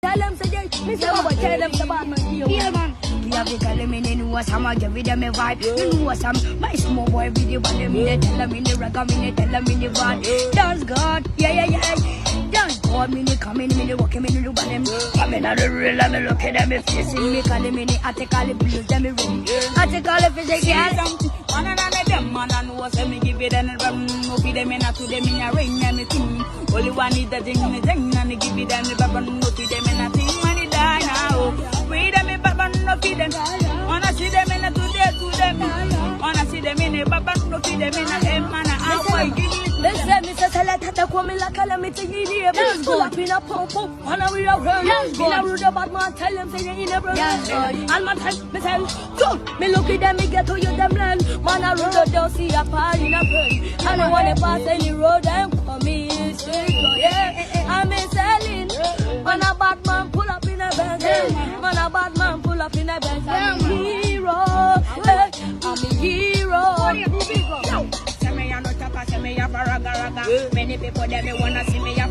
Tell them say tell them the bad man here. Yeah, man. Yeah, they call me they know some I give them a vibe. You know some my small boy video, but them they tell them in the reggae, me tell them in the van. Dance God, yeah. Dance God, me come in, me walk in, me do them. Coming out the real, me look at them, facing me, call me, I take all the blues, them me ready. I take all the physics, yeah. One another them, man, I know say me give it and no feed them in to them in a ring, and me thing. Only one is the thing, and they give it and no feed them in a thing, money die now. Feed them in Papa, no feed them. Wanna see them in a today to them. Wanna see them in a Papa, no feed them in a hem, man. They say, Mr. Select, the woman like calamity, you pull up in a pump, one of your girls. In a rude about my tell them, say, in a brother. And my time, me tell, me look at them, me get to you, them land. Man, I rude, don't see a party in a burn. And I want to pass any road and for me, yeah. I'm selling. Man, a bad man, pull up in a Benz. Man, a bad man, pull up in a Benz. I'm a hero. I'm a hero. Many people them wanna see me up.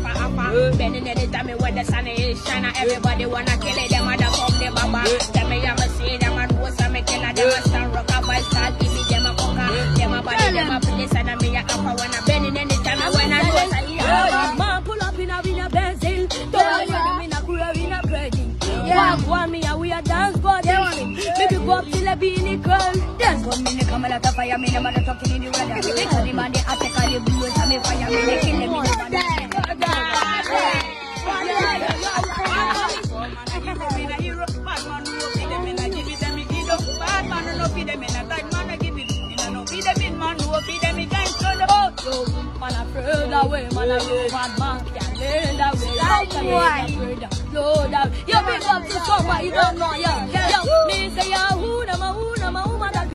Many anytime me when the sun is shining, everybody wanna kill it. Them other come the baba. Them me am see them and who some me kill them. Them stand rock up, I start give me them a conga. Them a body, them a place and me a upper when I bend anytime when I do it. Man pull up in a Benzil. Don't you in a career in a breading. Walk one me and we a dance God. Maybe go up till a beanie girl. Dance God me come like a fire me no matter talking in the weather. Because the man they attack all the blues and me fire me they kill them in the weather. Man, I afraid away, man, I roll bad man, can't learn that way. Like a man, afraid of slow down. You big up to somebody, you don't know